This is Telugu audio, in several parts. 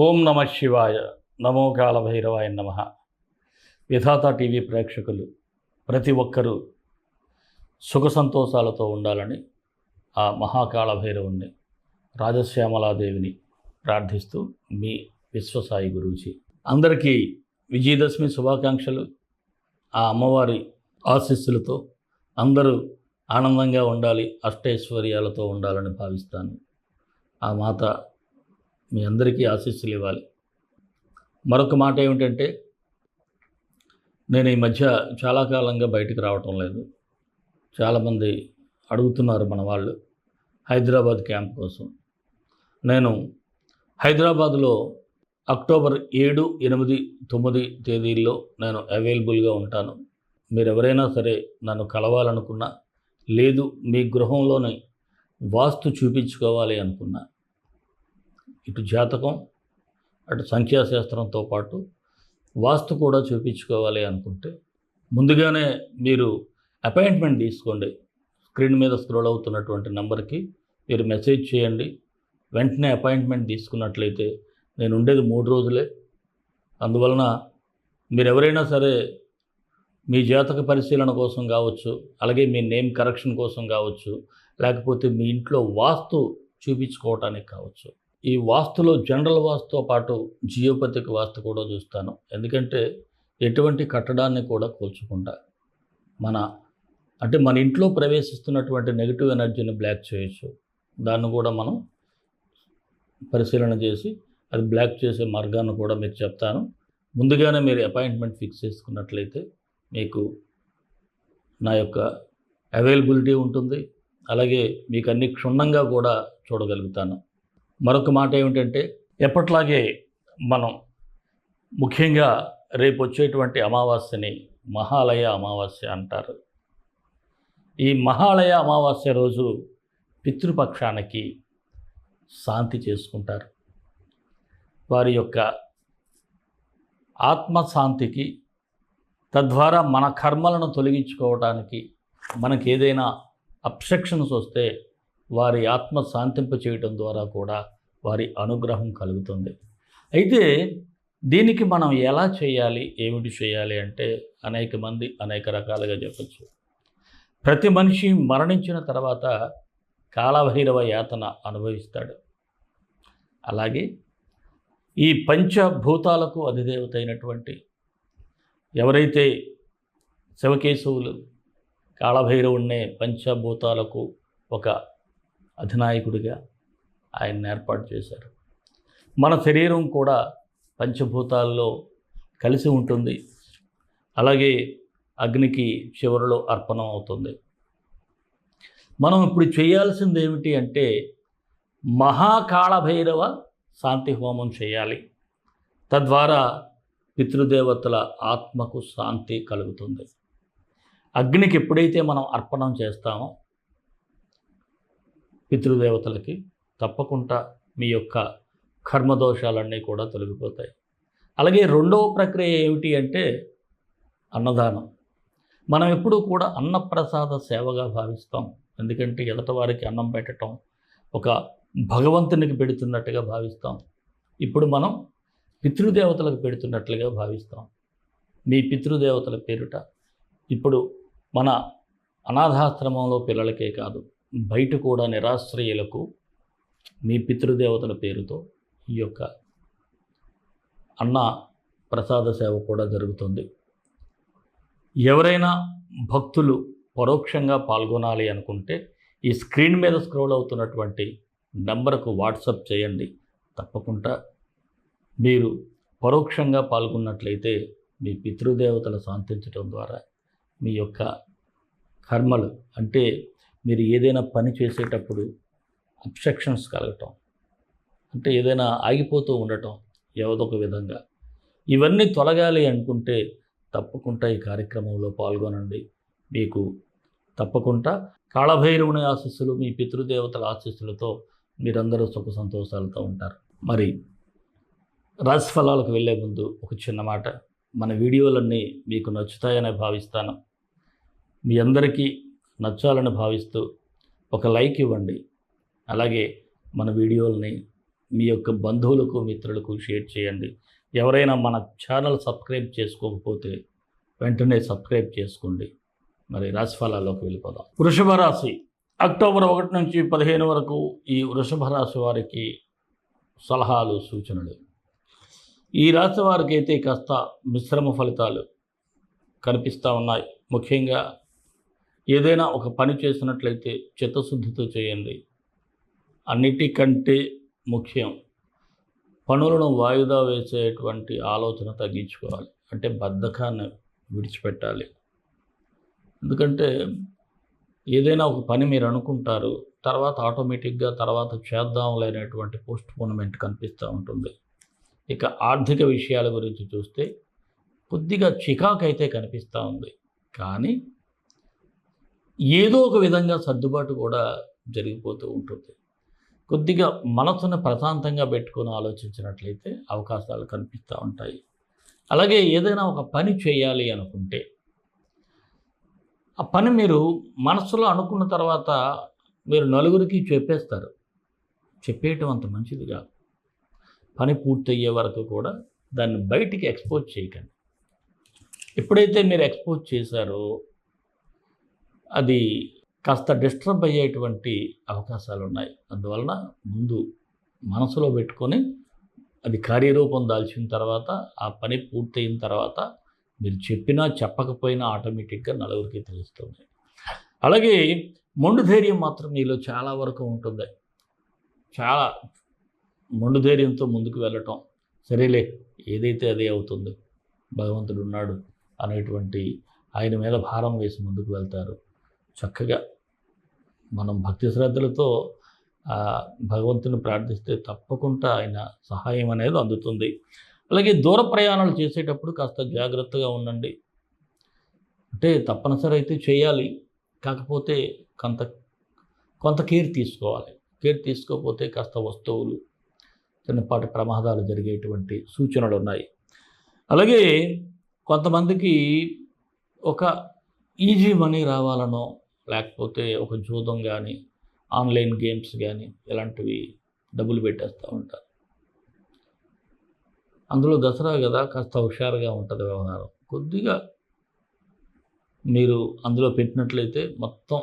ఓం నమ శివాయ. నమో కాళభైరవాయ నమ. విధాత టీవీ ప్రేక్షకులు ప్రతి ఒక్కరూ సుఖ సంతోషాలతో ఉండాలని ఆ మహాకాళభైరవుణ్ణి రాజశ్యామలాదేవిని ప్రార్థిస్తూ మీ విశ్వసాయి గురూజీ. అందరికీ విజయదశమి శుభాకాంక్షలు. ఆ అమ్మవారి ఆశీస్సులతో అందరూ ఆనందంగా ఉండాలి, అష్టైశ్వర్యాలతో ఉండాలని భావిస్తాను. ఆ మాత మీ అందరికీ ఆశీస్సులు ఇవ్వాలి. మరొక మాట ఏమిటంటే, నేను ఈ మధ్య చాలా కాలంగా బయటికి రావటం లేదు. చాలామంది అడుగుతున్నారు మన వాళ్ళు హైదరాబాద్ క్యాంప్ కోసం. నేను హైదరాబాద్లో అక్టోబర్ 7, 8, 9 తేదీల్లో నేను అవైలబుల్గా ఉంటాను. మీరు ఎవరైనా సరే నన్ను కలవాలనుకున్నా, లేదు మీ గృహంలోనే వాస్తు చూపించుకోవాలి అనుకున్నా, ఇటు జాతకం అటు సంఖ్యాశాస్త్రంతో పాటు వాస్తు కూడా చూపించుకోవాలి అనుకుంటే ముందుగానే మీరు అపాయింట్మెంట్ తీసుకోండి. స్క్రీన్ మీద స్క్రోల్ అవుతున్నటువంటి నెంబర్కి మీరు మెసేజ్ చేయండి. వెంటనే అపాయింట్మెంట్ తీసుకున్నట్లయితే నేను ఉండేది 3 రోజులే. అందువలన మీరు ఎవరైనా సరే మీ జాతక పరిశీలన కోసం కావచ్చు, అలాగే మీ నేమ్ కరెక్షన్ కోసం కావచ్చు, లేకపోతే మీ ఇంట్లో వాస్తు చూపించుకోవటానికి కావచ్చు. ఈ వాస్తులో జనరల్ వాస్తుతో పాటు జియోపతిక్ వాస్తు కూడా చూస్తాను. ఎందుకంటే ఎటువంటి కట్టడాన్ని కూడా కూల్చకుండా మన ఇంట్లో ప్రవేశిస్తున్నటువంటి నెగిటివ్ ఎనర్జీని బ్లాక్ చేయొచ్చు. దాన్ని కూడా మనం పరిశీలన చేసి అది బ్లాక్ చేసే మార్గాన్ని కూడా మీకు చెప్తాను. ముందుగానే మీరు అపాయింట్మెంట్ ఫిక్స్ చేసుకున్నట్లయితే మీకు నా యొక్క అవైలబిలిటీ ఉంటుంది. అలాగే మీకు అన్ని క్షుణ్ణంగా కూడా చూడగలుగుతాను. మరొక మాట ఏమిటంటే, ఎప్పట్లాగే మనం ముఖ్యంగా రేపు వచ్చేటువంటి అమావాస్యని మహాలయ అమావాస్య అంటారు. ఈ మహాలయ అమావాస్య రోజు పితృపక్షానికి శాంతి చేసుకుంటారు. వారి యొక్క ఆత్మశాంతికి, తద్వారా మన కర్మలను తొలగించుకోవడానికి, మనకి ఏదైనా అబ్స్ట్రక్షన్స్ వస్తే వారి ఆత్మ శాంతింప చేయటం ద్వారా కూడా వారి అనుగ్రహం కలుగుతుంది. అయితే దీనికి మనం ఎలా చేయాలి, ఏమిటి చేయాలి అంటే అనేక మంది అనేక రకాలుగా చెప్పచ్చు. ప్రతి మనిషి మరణించిన తర్వాత కాళభైరవ యాతన అనుభవిస్తాడు. అలాగే ఈ పంచభూతాలకు అధిదేవత అయినటువంటి ఎవరైతే శివకేశవులు కాళభైరవుణ్ణే పంచభూతాలకు ఒక అధినాయకుడిగా ఆయన ఏర్పాటు చేశారు. మన శరీరం కూడా పంచభూతాల్లో కలిసి ఉంటుంది. అలాగే అగ్నికి చివరిలో అర్పణం అవుతుంది. మనం ఇప్పుడు చేయాల్సింది ఏమిటి అంటే మహాకాళభైరవ శాంతి హోమం చేయాలి. తద్వారా పితృదేవతల ఆత్మకు శాంతి కలుగుతుంది. అగ్నికి ఎప్పుడైతే మనం అర్పణం చేస్తామో పితృదేవతలకి తప్పకుండా మీ యొక్క కర్మదోషాలన్నీ కూడా తొలగిపోతాయి. అలాగే రెండవ ప్రక్రియ ఏమిటి అంటే అన్నదానం. మనం ఎప్పుడూ కూడా అన్నప్రసాద సేవగా భావిస్తాం. ఎందుకంటే ఎదట వారికి అన్నం పెట్టడం ఒక భగవంతునికి పెడుతున్నట్టుగా భావిస్తాం. ఇప్పుడు మనం పితృదేవతలకు పెడుతున్నట్లుగా భావిస్తాం. మీ పితృదేవతల పేరుట ఇప్పుడు మన అనాథాశ్రమంలో పిల్లలకే కాదు, బయట కూడా నిరాశ్రయులకు మీ పితృదేవతల పేరుతో ఈ యొక్క అన్న ప్రసాద సేవ కూడా జరుగుతుంది. ఎవరైనా భక్తులు పరోక్షంగా పాల్గొనాలి అనుకుంటే ఈ స్క్రీన్ మీద స్క్రోల్ అవుతున్నటువంటి నంబర్కు వాట్సాప్ చేయండి. తప్పకుండా మీరు పరోక్షంగా పాల్గొన్నట్లయితే మీ పితృదేవతలు శాంతించడం ద్వారా మీ యొక్క కర్మలు, అంటే మీరు ఏదైనా పని చేసేటప్పుడు అబ్స్ట్రక్షన్స్ కలగటం, అంటే ఏదైనా ఆగిపోతూ ఉండటం ఏదో ఒక విధంగా, ఇవన్నీ తొలగాలి అనుకుంటే తప్పకుండా ఈ కార్యక్రమంలో పాల్గొనండి. మీకు తప్పకుండా కాళభైరవుని ఆశీస్సులు, మీ పితృదేవతల ఆశీస్సులతో మీరందరూ సుఖ సంతోషాలతో ఉంటారు. మరి రాశిఫలాలకు వెళ్ళే ముందు ఒక చిన్న మాట. మన వీడియోలన్నీ మీకు నచ్చుతాయని భావిస్తాను. మీ అందరికీ నచ్చాలని భావిస్తూ ఒక లైక్ ఇవ్వండి. అలాగే మన వీడియోల్ని మీ యొక్క బంధువులకు మిత్రులకు షేర్ చేయండి. ఎవరైనా మన ఛానల్ సబ్స్క్రైబ్ చేసుకోకపోతే వెంటనే సబ్స్క్రైబ్ చేసుకోండి. మరి రాశిఫలాల్లోకి వెళ్ళిపోదాం. వృషభ రాశి అక్టోబర్ 1 నుంచి 15 వరకు ఈ వృషభ రాశి వారికి సలహాలు సూచనలు. ఈ రాశి వారికి అయితే కాస్త మిశ్రమ ఫలితాలు కనిపిస్తూ ఉన్నాయి. ముఖ్యంగా ఏదైనా ఒక పని చేసినట్లయితే చిత్తశుద్ధితో చేయండి. అన్నిటికంటే ముఖ్యం పనులను వాయిదా వేసేటువంటి ఆలోచన తగ్గించుకోవాలి. అంటే బద్ధకాన్ని విడిచిపెట్టాలి. ఎందుకంటే ఏదైనా ఒక పని మీరు అనుకుంటారు, తర్వాత ఆటోమేటిక్గా తర్వాత చేద్దాంలే అనేటువంటి పోస్ట్పోన్మెంట్ కనిపిస్తూ ఉంటుంది. ఇక ఆర్థిక విషయాల గురించి చూస్తే కొద్దిగా చికాకు అయితే కనిపిస్తూ ఉంది. కానీ ఏదో ఒక విధంగా సర్దుబాటు కూడా జరిగిపోతూ ఉంటుంది. కొద్దిగా మనసును ప్రశాంతంగా పెట్టుకొని ఆలోచించినట్లయితే అవకాశాలు కనిపిస్తూ ఉంటాయి. అలాగే ఏదైనా ఒక పని చేయాలి అనుకుంటే ఆ పని మీరు మనసులో అనుకున్న తర్వాత మీరు నలుగురికి చెప్పేస్తారు. చెప్పేయటం అంత మంచిది కాదు. పని పూర్తయ్యే వరకు కూడా దాన్ని బయటికి ఎక్స్పోజ్ చేయకండి. ఎప్పుడైతే మీరు ఎక్స్పోజ్ చేశారో అది కాస్త డిస్టర్బ్ అయ్యేటువంటి అవకాశాలు ఉన్నాయి. అందువలన ముందు మనసులో పెట్టుకొని అది కార్యరూపం దాల్చిన తర్వాత ఆ పని పూర్తయిన తర్వాత మీరు చెప్పినా చెప్పకపోయినా ఆటోమేటిక్గా నలుగురికి తెలుస్తుంది. అలాగే మొండు ధైర్యం మాత్రం మీలో చాలా వరకు ఉంటుంది. చాలా మొండు ధైర్యంతో ముందుకు వెళ్ళటం, సరేలే ఏదైతే అదే అవుతుంది, భగవంతుడు ఉన్నాడు అనేటువంటి ఆయన మీద భారం వేసి ముందుకు వెళ్తారు. చక్కగా మనం భక్తి శ్రద్ధలతో భగవంతుని ప్రార్థిస్తే తప్పకుండా ఆయన సహాయం అనేది అందుతుంది. అలాగే దూర ప్రయాణాలు చేసేటప్పుడు కాస్త జాగ్రత్తగా ఉండండి. అంటే తప్పనిసరి అయితే చేయాలి, కాకపోతే కొంత కేర్ తీసుకోవాలి. కేర్ తీసుకోకపోతే కాస్త వస్తువులు చిన్నపాటి ప్రమాదాలు జరిగేటువంటి సూచనలు ఉన్నాయి. అలాగే కొంతమందికి ఒక ఈజీ మనీ రావాలనో లేకపోతే ఒక జూదం కానీ ఆన్లైన్ గేమ్స్ కానీ ఇలాంటివి డబ్బులు పెట్టేస్తూ ఉంటారు. అందులో దసరా కదా, కాస్త హుషారుగా ఉంటుంది వ్యవహారం. కొద్దిగా మీరు అందులో పెట్టినట్లయితే మొత్తం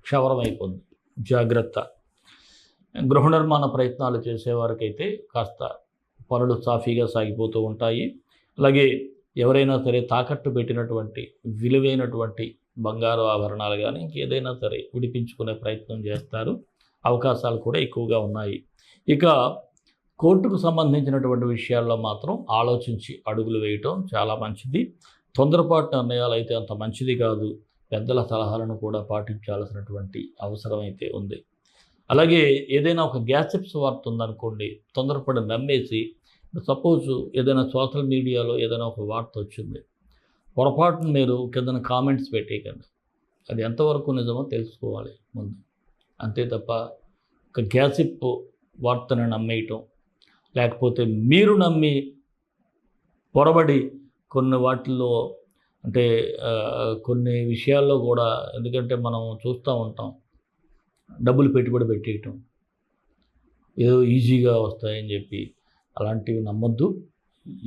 క్షవరం అయిపోతుంది. జాగ్రత్త. గృహ నిర్మాణ ప్రయత్నాలు చేసేవారికైతే కాస్త పనులు సాఫీగా సాగిపోతూ ఉంటాయి. అలాగే ఎవరైనా సరే తాకట్టు పెట్టినటువంటి విలువైనటువంటి బంగారు ఆభరణాలు కానీ ఇంకేదైనా సరే విడిపించుకునే ప్రయత్నం చేస్తారు. అవకాశాలు కూడా ఎక్కువగా ఉన్నాయి. ఇక కోర్టుకు సంబంధించినటువంటి విషయాల్లో మాత్రం ఆలోచించి అడుగులు వేయటం చాలా మంచిది. తొందరపాటు నిర్ణయాలు అయితే అంత మంచిది కాదు. పెద్దల సలహాలను కూడా పాటించాల్సినటువంటి అవసరం అయితే ఉంది. అలాగే ఏదైనా ఒక గ్యాసిప్స్ వార్త ఉందనుకోండి, తొందరపడి నమ్మేసి సపోజ్ ఏదైనా సోషల్ మీడియాలో ఏదైనా ఒక వార్త వచ్చింది, పొరపాటున మీరు కిందన కామెంట్స్ పెట్టేయకండి. అది ఎంతవరకు నిజమో తెలుసుకోవాలి ముందు. అంతే తప్ప ఒక గ్యాసిప్ వార్తను నమ్మేయటం, లేకపోతే మీరు నమ్మి పొరబడి కొన్ని వాటిల్లో అంటే కొన్ని విషయాల్లో కూడా, ఎందుకంటే మనం చూస్తూ ఉంటాం డబ్బులు పెట్టుబడి పెట్టేయటం, ఏదో ఈజీగా వస్తాయని చెప్పి అలాంటివి నమ్మొద్దు.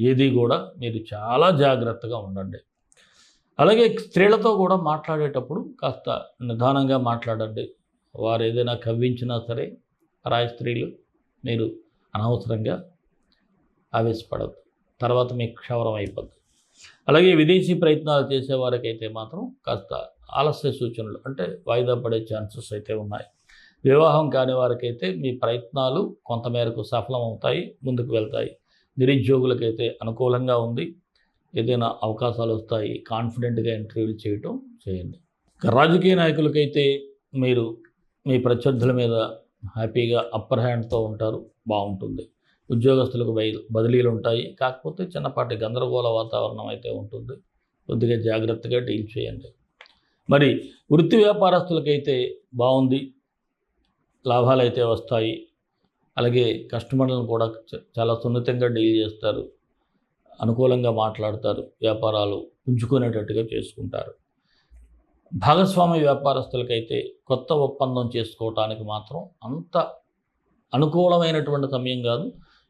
ఏది కూడా మీరు చాలా జాగ్రత్తగా ఉండండి. అలాగే స్త్రీలతో కూడా మాట్లాడేటప్పుడు కాస్త నిదానంగా మాట్లాడండి. వారు ఏదైనా కవ్వించినా సరే పరాయి స్త్రీలు, మీరు అనవసరంగా ఆవేశపడద్దు. తర్వాత మీకు క్షవరం అయిపోద్ది. అలాగే విదేశీ ప్రయత్నాలు చేసేవారికైతే మాత్రం కాస్త ఆలస్య సూచనలు, అంటే వాయిదా పడే ఛాన్సెస్ అయితే ఉన్నాయి. వివాహం కాని వారికైతే మీ ప్రయత్నాలు కొంతమేరకు సఫలమవుతాయి, ముందుకు వెళ్తాయి. నిరుద్యోగులకైతే అనుకూలంగా ఉంది. ఏదైనా అవకాశాలు వస్తాయి. కాన్ఫిడెంట్గా ఇంటర్వ్యూలు చేయటం చేయండి. రాజకీయ నాయకులకైతే మీరు మీ ప్రత్యర్థుల మీద హ్యాపీగా అప్పర్ హ్యాండ్తో ఉంటారు, బాగుంటుంది. ఉద్యోగస్తులకు బదిలీలు ఉంటాయి, కాకపోతే చిన్నపాటి గందరగోళ వాతావరణం అయితే ఉంటుంది. కొద్దిగా జాగ్రత్తగా డీల్ చేయండి. మరి వృత్తి వ్యాపారస్తులకైతే బాగుంది, లాభాలు అయితే వస్తాయి. అలాగే కస్టమర్లను కూడా చాలా సున్నితంగా డీల్ చేస్తారు, అనుకూలంగా మాట్లాడతారు, వ్యాపారాలు పుంజుకునేటట్టుగా చేసుకుంటారు. భాగస్వామి వ్యాపారస్తులకైతే కొత్త ఒప్పందం చేసుకోవటానికి మాత్రం అంత అనుకూలమైనటువంటి సమయం కాదు.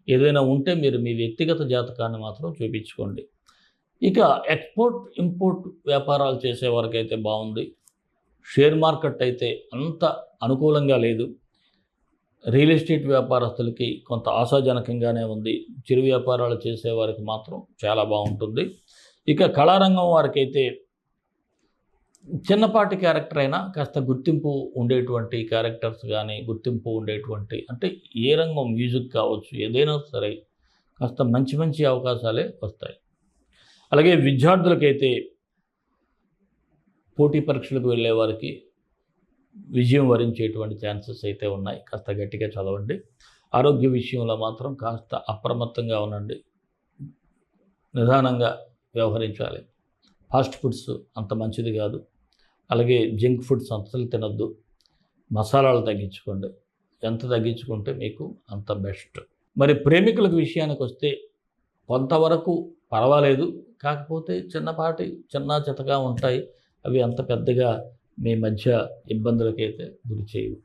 ఏదైనా ఉంటే మీరు మీ వ్యక్తిగత జాతకాన్ని మాత్రం చూపించుకోండి. ఇక ఎక్స్పోర్ట్ ఇంపోర్ట్ వ్యాపారాలు చేసేవారికైతే బాగుంది. షేర్ మార్కెట్ అయితే అంత అనుకూలంగా లేదు. రియల్ ఎస్టేట్ వ్యాపారస్తులకి కొంత ఆశాజనకంగానే ఉంది. చిరు వ్యాపారాలు చేసేవారికి మాత్రం చాలా బాగుంటుంది. ఇక కళారంగం వారికైతే చిన్నపాటి క్యారెక్టర్ అయినా కాస్త గుర్తింపు ఉండేటువంటి క్యారెక్టర్స్ కానీ, గుర్తింపు ఉండేటువంటి అంటే ఏ రంగం మ్యూజిక్ కావచ్చు, ఏదైనా సరే కాస్త మంచి మంచి అవకాశాలే వస్తాయి. అలాగే విద్యార్థులకైతే పోటీ పరీక్షలకు వెళ్ళే వారికి విజయం వరించేటువంటి ఛాన్సెస్ అయితే ఉన్నాయి. కాస్త గట్టిగా చదవండి. ఆరోగ్య విషయంలో మాత్రం కాస్త అప్రమత్తంగా ఉండండి. నిదానంగా వ్యవహరించాలి. ఫాస్ట్ ఫుడ్స్ అంత మంచిది కాదు. అలాగే జంక్ ఫుడ్స్ అస్సలు తినొద్దు. మసాలాలు తగ్గించుకోండి. ఎంత తగ్గించుకుంటే మీకు అంత బెస్ట్. మరి ప్రేమికుల విషయానికి వస్తే కొంతవరకు పర్వాలేదు. కాకపోతే చిన్నపాటి చిన్న చితగా ఉంటాయి. అవి అంత పెద్దగా మీ మధ్య ఇబ్బందులకైతే గురి చేయవు.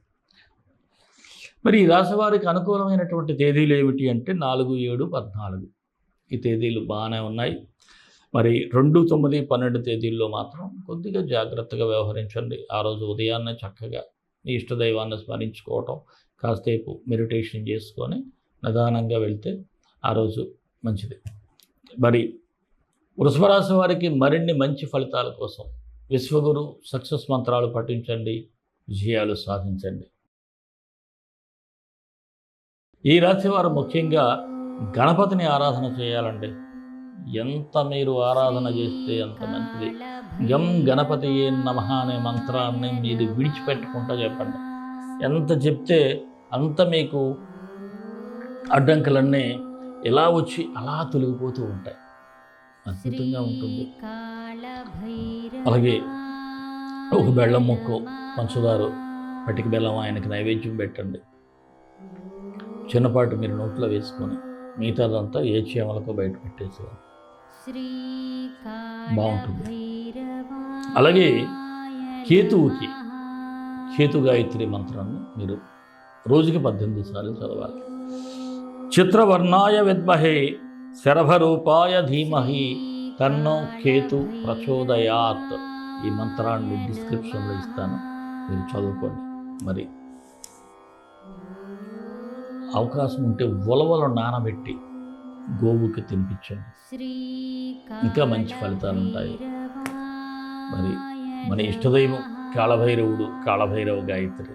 మరి ఈ రాశి వారికి అనుకూలమైనటువంటి తేదీలు ఏమిటి అంటే 4, 7, 14 ఈ తేదీలు బాగానే ఉన్నాయి. మరి 2, 9, 12 తేదీల్లో మాత్రం కొద్దిగా జాగ్రత్తగా వ్యవహరించండి. ఆ రోజు ఉదయాన్నే చక్కగా మీ ఇష్టదైవాన్ని స్మరించుకోవటం, కాసేపు మెడిటేషన్ చేసుకొని నిదానంగా వెళ్తే ఆ రోజు మంచిది. మరి వృషభ రాశి వారికి మరిన్ని మంచి ఫలితాల కోసం విశ్వగురు సక్సెస్ మంత్రాలు పఠించండి, విజయాలు సాధించండి. ఈ రాశి వారు ముఖ్యంగా గణపతిని ఆరాధన చేయాలండి. ఎంత మీరు ఆరాధన చేస్తే అంత మంచిది. గం గణపతియే నమః అనే మంత్రాన్ని మీరు విడిచిపెట్టకుండా చెప్పండి. ఎంత చెప్తే అంత మీకు అడ్డంకులన్నీ ఎలా వచ్చి అలా తొలగిపోతూ ఉంటాయి. అద్భుతంగా ఉంటుంది. అలాగే ఒక బెల్లం ముక్కు, పంచదార, పటిక బెల్లం ఆయనకి నైవేద్యం పెట్టండి. చిన్నపాటి మీరు నోట్లో వేసుకొని మిగతాదంతా ఏ చీమలకో బయట పెట్టేసేవారు. బాగుంటుంది. అలాగే కేతువుకి కేతు గాయత్రి మంత్రాన్ని మీరు రోజుకి 18 సార్లు చదవాలి. చిత్రవర్ణాయ విద్మహే శరభరూపాయ ధీమహి తన్నో కేతు ప్రచోదయాత్. ఈ మంత్రాన్ని డిస్క్రిప్షన్లో ఇస్తాను, మీరు చదువుకోండి. మరి అవకాశం ఉంటే ఉలవలు నానబెట్టి గోవుకి తినిపించండి, ఇంకా మంచి ఫలితాలు ఉంటాయి. మరి మన ఇష్టదైవం కాళభైరవుడు, కాళభైరవ గాయత్రి.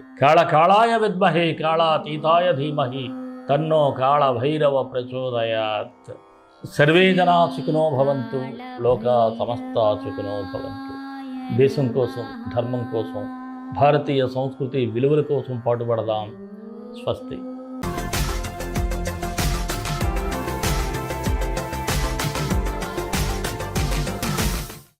కాళాయ విద్మహే కాళాతీతాయ ధీమహి తన్నో కాళభైరవ ప్రచోదయాత్. సర్వే జనా సుఖినో భవంతు, లోకా సమస్తా సుఖినో భవంతు. దేశం కోసం, ధర్మం కోసం, భారతీయ సంస్కృతి విలువల కోసం పాటుపడదాం. స్వస్తి.